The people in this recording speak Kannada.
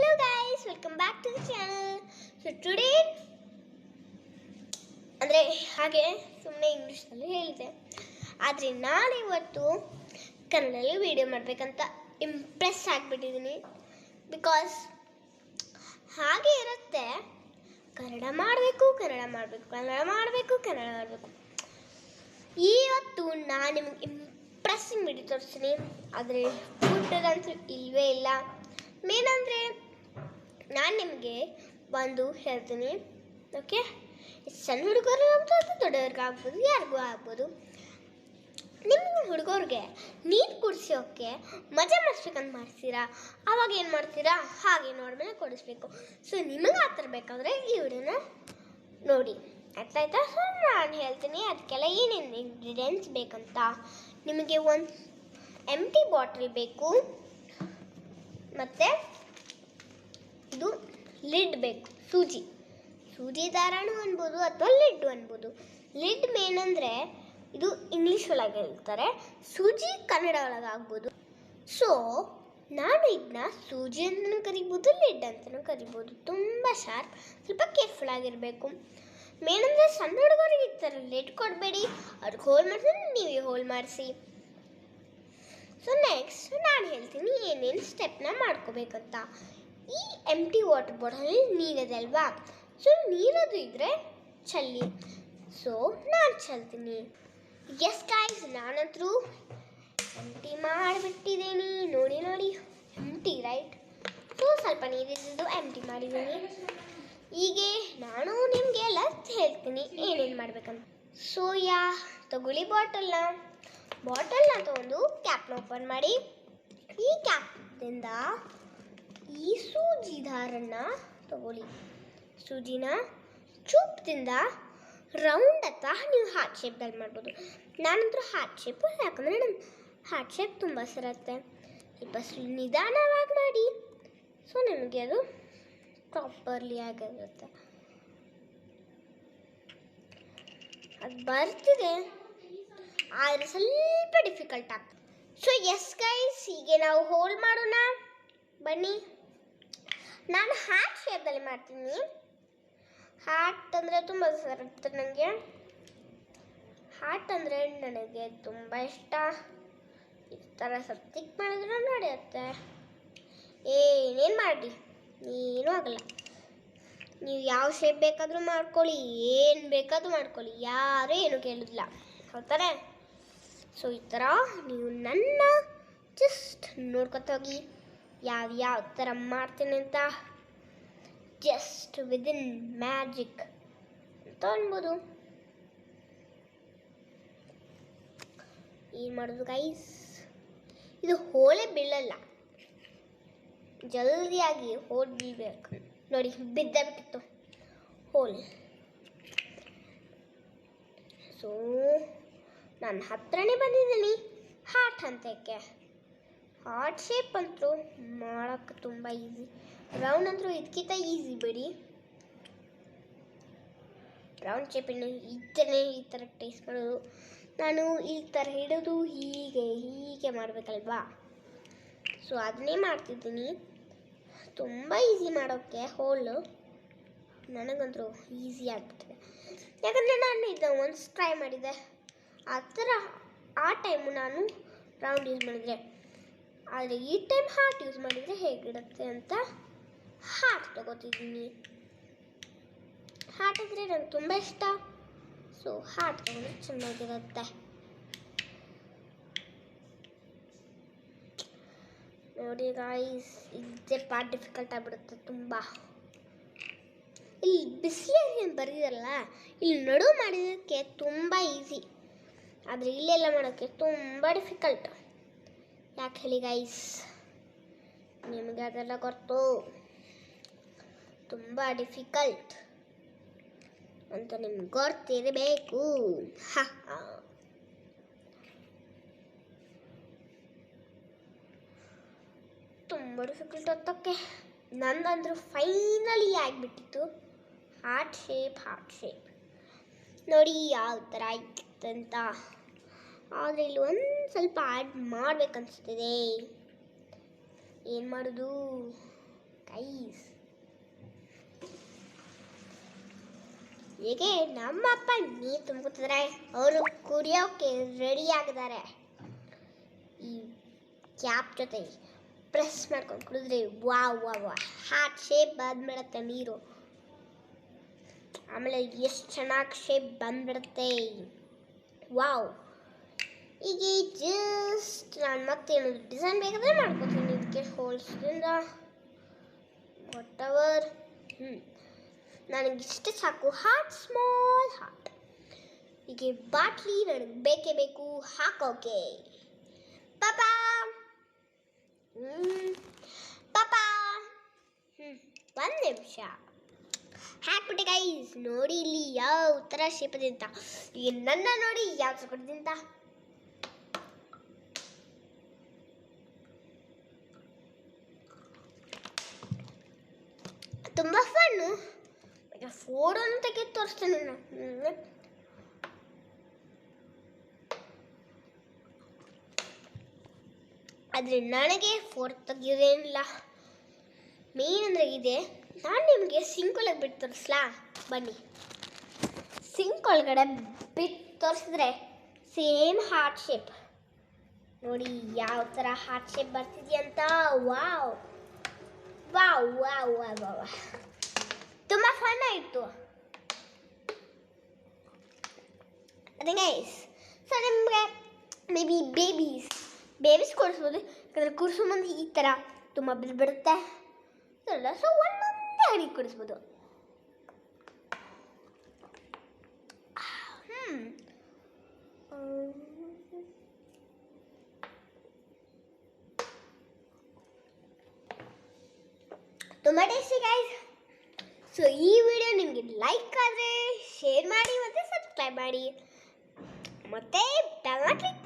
Hello guys, welcome back to the channel. So today ಅಂದರೆ ಹಾಗೆ ಸುಮ್ಮನೆ ಇಂಗ್ಲೀಷಲ್ಲಿ ಹೇಳಿದೆ, ಆದರೆ ನಾನು ಇವತ್ತು ಕನ್ನಡದಲ್ಲಿ ವಿಡಿಯೋ ಮಾಡಬೇಕಂತ ಇಂಪ್ರೆಸ್ ಆಗಿಬಿಟ್ಟಿದ್ದೀನಿ. ಬಿಕಾಸ್ ಹಾಗೆ ಇರುತ್ತೆ, ಕನ್ನಡ ಮಾಡಬೇಕು. ಇವತ್ತು ನಾನು ನಿಮಗೆ ಇಂಪ್ರೆಸ್ಸಿಂಗ್ ವಿಡಿಯೋ ತೋರಿಸ್ತೀನಿ. ಆದರೆ ಫುಡ್ಡಂತೂ ಇಲ್ಲವೇ ಇಲ್ಲ. ಮೇನಂದರೆ ನಾನು ನಿಮಗೆ ಒಂದು ಹೇಳ್ತೀನಿ, ಓಕೆ? ಸಣ್ಣ ಹುಡುಗರು ಆಗ್ಬೋದು, ದೊಡ್ಡವ್ರಿಗಾಗ್ಬೋದು, ಯಾರಿಗೂ ಆಗ್ಬೋದು. ನಿಮ್ಮ ಹುಡುಗರಿಗೆ ನೀರು ಕುಡಿಸೋಕ್ಕೆ ಮಜಾ ಮಾಡಿಸ್ಬೇಕಂತ ಮಾಡ್ತೀರಾ, ಆವಾಗ ಏನು ಮಾಡ್ತೀರಾ? ಹಾಗೆ ನೋಡ್ಮೇಲೆ ಕೊಡಿಸ್ಬೇಕು. ಸೊ ನಿಮಗೆ ಆ ಥರ ಬೇಕಾದರೆ ಈ ವಿಡಿಯೋನ ನೋಡಿ, ಆಯ್ತಾ? ಸೊ ನಾನು ಹೇಳ್ತೀನಿ ಅದಕ್ಕೆಲ್ಲ ಏನೇನು ಇಂಗ್ರೀಡಿಯೆಂಟ್ಸ್ ಬೇಕಂತ. ನಿಮಗೆ ಒಂದು ಎಂಟಿ ಬಾಟಲ್ ಬೇಕು, ಮತ್ತು ಇದು ಲಿಡ್ ಬೇಕು, ಸೂಜಿ ದಾರಾನು ಅನ್ಬೋದು ಅಥವಾ ಲಿಡ್ ಅನ್ಬೋದು. ಲಿಡ್ ಮೇನಂದರೆ ಇದು ಇಂಗ್ಲೀಷ್ ಒಳಗೆ ಹೇಳ್ತಾರೆ, ಸೂಜಿ ಕನ್ನಡ ಒಳಗೆ ಆಗ್ಬೋದು. ಸೊ ನಾನು ಇದನ್ನ ಸೂಜಿ ಅಂತಲೂ ಕರಿಬೋದು, ಲಿಡ್ ಅಂತಲೂ ಕರಿಬೋದು. ತುಂಬ ಶಾರ್ಪ್, ಸ್ವಲ್ಪ ಕೇರ್ಫುಲ್ ಆಗಿರಬೇಕು. ಮೇನಂದರೆ ಸಣ್ಣ ಹುಡುಗರಿಗೆ ಈ ಥರ ಲಿಡ್ ಕೊಡಬೇಡಿ, ಅವ್ರಿಗೆ ಹೋಲ್ ಮಾಡಿದ್ರೆ ನೀವೇ ಹೋಲ್ ಮಾಡಿಸಿ. ಸೊ ನೆಕ್ಸ್ಟ್ ನಾನು ಹೇಳ್ತೀನಿ ಏನೇನು ಸ್ಟೆಪ್ನ ಮಾಡ್ಕೋಬೇಕಂತ. ಈ ಎಂಟಿ ವಾಟರ್ ಬಾಟಲಲ್ಲಿ ನೀರಿದೆ ಅಲ್ವಾ, ಸೊ ನೀರದು ಇದ್ದರೆ ಚಲ್ಲಿ. ಸೊ ನಾನು ಚೆಲ್ತೀನಿ. ಎಸ್ ಗೈಸ್, ನಾನಂತರೂ ಎಂಟಿ ಮಾಡಿಬಿಟ್ಟಿದ್ದೀನಿ. ನೋಡಿ ಎಂಟಿ, ರೈಟ್? ಸೊ ಸ್ವಲ್ಪ ನೀರಿದ್ದು ಎಂಟಿ ಮಾಡಿದ್ದೀನಿ. ಹೀಗೆ ನಾನು ನಿಮಗೆ ಎಲ್ಲ ಹೇಳ್ತೀನಿ ಏನೇನು ಮಾಡಬೇಕಂತ. ಸೊ ತಗೊಳ್ಳಿ ಬಾಟಲ್ನ ತೊಗೊಂಡು ಕ್ಯಾಪ್ನ ಓಪನ್ ಮಾಡಿ, ಈ ಕ್ಯಾಪ್ದಿಂದ ಈ ಸೂಜಿ ದಾರನ್ನ ತಗೊಳ್ಳಿ. ಸೂಜಿನ ಚೂಪ್ದಿಂದ ರೌಂಡ್ ಅಥವಾ ನೀವು ಹಾರ್ಟ್ ಶೇಪ್ದಲ್ಲಿ ಮಾಡ್ಬೋದು. ನಾನಂತೂ ಹಾರ್ಟ್ ಶೇಪು, ಯಾಕಂದರೆ ನಮ್ಮ ಹಾರ್ಟ್ ಶೇಪ್ ತುಂಬ ಸರುತ್ತೆ. ಸ್ವಲ್ಪ ನಿಧಾನವಾಗಿ ಮಾಡಿ, ಸೊ ನಿಮಗೆ ಅದು ಪ್ರಾಪರ್ಲಿ ಆಗಿರುತ್ತೆ. ಅದು ಬರ್ತಿದೆ, ಆದರೆ ಸ್ವಲ್ಪ ಡಿಫಿಕಲ್ಟ್ ಆಗ್ತದೆ. ಸೊ ಎಸ್ ಗೈಸ್, ಹೀಗೆ ನಾವು ಹೋಲ್ ಮಾಡೋಣ ಬನ್ನಿ. ನಾನು ಹಾರ್ಟ್ ಶೇಪ್ದಲ್ಲಿ ಮಾಡ್ತೀನಿ. ಹಾರ್ಟ್ ಅಂದರೆ ತುಂಬ ಇರುತ್ತೆ ನನಗೆ. ಹಾರ್ಟ್ ಅಂದರೆ ನನಗೆ ತುಂಬ ಇಷ್ಟ. ಈ ಥರ ಸತ್ತಿಕ್ ಮಾಡಿದ್ರೆ ನಡೆಯುತ್ತೆ, ಏನೇನು ಮಾಡಿ ಏನೂ ಆಗಲ್ಲ. ನೀವು ಯಾವ ಶೇಪ್ ಬೇಕಾದರೂ ಮಾಡ್ಕೊಳ್ಳಿ, ಏನು ಬೇಕಾದರೂ ಮಾಡ್ಕೊಳ್ಳಿ, ಯಾರೂ ಏನು ಕೇಳೋದಿಲ್ಲ, ಹೌದಾರೆ? ಸೊ ಈ ಥರ ನೀವು ನನ್ನ ಜಸ್ಟ್ ನೋಡ್ಕೊತ ಹೋಗಿ ಯಾವ ಥರ ಮಾಡ್ತೀನಿ ಅಂತ. ಜಸ್ಟ್ ವಿದಿನ್ ಮ್ಯಾಜಿಕ್ ಅಂತ ಅನ್ಬೋದು. ಏನು ಮಾಡೋದು ಗೈಸ್, ಇದು ಹೋಲೇ ಬೀಳಲ್ಲ, ಜಲ್ದಿಯಾಗಿ ಹೋಲ್ ಬೀಳ್ಬೇಕು. ನೋಡಿ ಬಿಟ್ಟಿತ್ತು ಹೋಲ್. ಸೊ ನಾನು ಹತ್ರನೇ ಬಂದಿದ್ದೀನಿ ಹಾರ್ಟ್ ಅಂತಕ್ಕೆ. ಹಾರ್ಟ್ ಶೇಪ್ ಅಂತೂ ಮಾಡೋಕ್ಕೆ ತುಂಬ ಈಸಿ, ರೌಂಡ್ ಅಂತೂ ಇದಕ್ಕಿಂತ ಈಸಿ ಬಿಡಿ. ರೌಂಡ್ ಶೇಪಿನ ಈ ಥರ ಟೇಸ್ಟ್ ಮಾಡೋದು. ನಾನು ಈ ಥರ ಹಿಡಿದು ಹೀಗೆ ಮಾಡಬೇಕಲ್ವಾ, ಸೊ ಅದನ್ನೇ ಮಾಡ್ತಿದ್ದೀನಿ. ತುಂಬ ಈಸಿ ಮಾಡೋಕ್ಕೆ ಹೋಲು, ನನಗಂತೂ ಈಸಿ ಆಗ್ಬಿಟ್ಟಿದೆ. ಯಾಕಂದರೆ ನಾನು ಇದನ್ನು ಒಂದು ಟ್ರೈ ಮಾಡಿದ್ದೆ, ಆ ಟೈಮು ನಾನು ರೌಂಡ್ ಯೂಸ್ ಮಾಡಿದರೆ, ಆದರೆ ಈ ಟೈಮ್ ಹಾರ್ಟ್ ಯೂಸ್ ಮಾಡಿದರೆ ಹೇಗಿರುತ್ತೆ ಅಂತ ಹಾರ್ಟ್ ತಗೋತಿದ್ದೀನಿ. ಹಾರ್ಟ್ ಅಂದರೆ ನನಗೆ ತುಂಬ ಇಷ್ಟ, ಸೊ ಹಾರ್ಟ್ ತಗೊಂಡ್ರೆ ಚೆನ್ನಾಗಿರುತ್ತೆ. ನೋಡಿ ಗಾಯ್ಸ್, ಇದೇ ಪಾರ್ಟ್ ಡಿಫಿಕಲ್ಟ್ ಆಗಿಬಿಡುತ್ತೆ ತುಂಬ. ಇಲ್ಲಿ ಬಿಸಿಲೇರಿ ಅಂತ ಬರೀದಲ್ಲ, ಇಲ್ಲಿ ನಡು ಮಾಡಿದ್ದಕ್ಕೆ ತುಂಬ ಈಸಿ, ಆದರೆ ಇಲ್ಲೆಲ್ಲ ಮಾಡೋಕ್ಕೆ ತುಂಬ ಡಿಫಿಕಲ್ಟ್. ಯಾಕೆ ಹೇಳಿ ಗೈಸ್, ನಿಮಗೆ ಅದೆಲ್ಲ ಗೊತ್ತು, ತುಂಬ ಡಿಫಿಕಲ್ಟ್ ಅಂತ ನಿಮ್ಗೆ ಗೊತ್ತಿರಬೇಕು. ತುಂಬ ಡಿಫಿಕಲ್ಟ್ ಹೊತ್ತಕ್ಕೆ. ನಂದಂದ್ರೂ ಫೈನಲಿ ಆಗಿಬಿಟ್ಟಿತ್ತು ಹಾರ್ಟ್ ಶೇಪ್. ನೋಡಿ ಯಾವ ಥರ ಆಯ್ತಂತ. ಆದರೆ ಇಲ್ಲಿ ಒಂದು ಸ್ವಲ್ಪ ಆ್ಯಡ್ ಮಾಡಬೇಕನ್ನಿಸ್ತಿದೆ. ಏನು ಮಾಡೋದು ಗೈಸ್? ಹೀಗೆ ನಮ್ಮಪ್ಪ ನೀರು ತುಂಬ್ಕೊತಿದ್ರೆ ಅವರು ಕುಡಿಯೋಕೆ ರೆಡಿ ಆಗಿದ್ದಾರೆ. ಈ ಕ್ಯಾಪ್ ಜೊತೆ ಪ್ರೆಸ್ ಮಾಡ್ಕೊಂಡು ಕುಡಿದ್ರೆ ವಾವ್ ವಾವ್ ಹಾರ್ಟ್ ಶೇಪ್ ಬಂದ್ಬಿಡುತ್ತೆ ನೀರು. ಆಮೇಲೆ ಎಷ್ಟು ಚೆನ್ನಾಗಿ ಶೇಪ್ ಬಂದ್ಬಿಡುತ್ತೆ. ವಾವ್. ಈಗ ಜಸ್ಟ್ ನಾನು ಮತ್ತೆ ಏನಾದ್ರು ಡಿಸೈನ್ ಬೇಕಾದರೆ ಮಾಡ್ಕೊತೀನಿ ಇದಕ್ಕೆ ಹೋಲ್ಸ್ದಿಂದ ವಾಟೆವರ್. ನನಗಿಷ್ಟೇ ಸಾಕು. Heart, small heart. ಹೀಗೆ ಬಾಟ್ಲಿ ನನಗೆ ಬೇಕೇ ಬೇಕು ಹಾಕೋಕೆ. ಪಾಪಾ ಪಾಪಾ ಒಂದು ನಿಮಿಷ ಹಾಕ್ಬಿಟ್ಟೆ ಗೈಸ್. ನೋಡಿ ಇಲ್ಲಿ ಯಾವ ಥರ ಶೇಪ್ ಇದೆ ಅಂತ. ಈಗ ನನ್ನ ನೋಡಿ ಯಾವ ಥರ ಕೊಟ್ಟಿದೆ ಅಂತ. ತುಂಬ ಫನ್ನು. ಫೋಟೋನು ತೆಗೆದು ತೋರಿಸ್ತೇನೆ ನಾನು. ಆದರೆ ನನಗೆ ಫೋಟೋ ತೆಗೆಯೋದೇನಿಲ್ಲ. ಮೇನ್ ಅಂದರೆ ಇದೆ. ನಾನು ನಿಮಗೆ ಸಿಂಕ್ ಒಳಗೆ ಬಿಟ್ಟು ತೋರಿಸ್ಲಾ? ಬನ್ನಿ. ಸಿಂಕ್ ಒಳಗಡೆ ಬಿಟ್ಟು ತೋರಿಸಿದ್ರೆ ಸೇಮ್ ಹಾರ್ಟ್ ಶೇಪ್ ನೋಡಿ ಯಾವ ಥರ ಹಾರ್ಟ್ ಶೇಪ್ ಬರ್ತಿದೆಯಂತ. Wow wow wow wow wow. ತುಂಬ ಫನ್ ಆಯಿತು. ಅದೇ ಗೈಸ್. ಸೊ ನಿಮಗೆ ಮೇ ಬಿ ಬೇಬೀಸ್ ಕೊಡಿಸ್ಬೋದು. ಯಾಕಂದರೆ ಕೂರಿಸೋ ಮುಂದೆ ಈ ಥರ ತುಂಬ ಬಿಡುತ್ತೆ. ಸೊ ಒಂದೊಂದೇ ಹಡಿ ಕೊಡಿಸ್ಬೋದು. ತುಂಬ ಟೇಸ್ಟಿ ಗೈಸ್. ಸೊ ಈ ವಿಡಿಯೋ ನಿಮಗೆ ಲೈಕ್ ಆದರೆ ಶೇರ್ ಮಾಡಿ ಮತ್ತು ಸಬ್ಸ್ಕ್ರೈಬ್ ಮಾಡಿ. ಮತ್ತು ಬೆಲ್ ಕ್ಲಿಕ್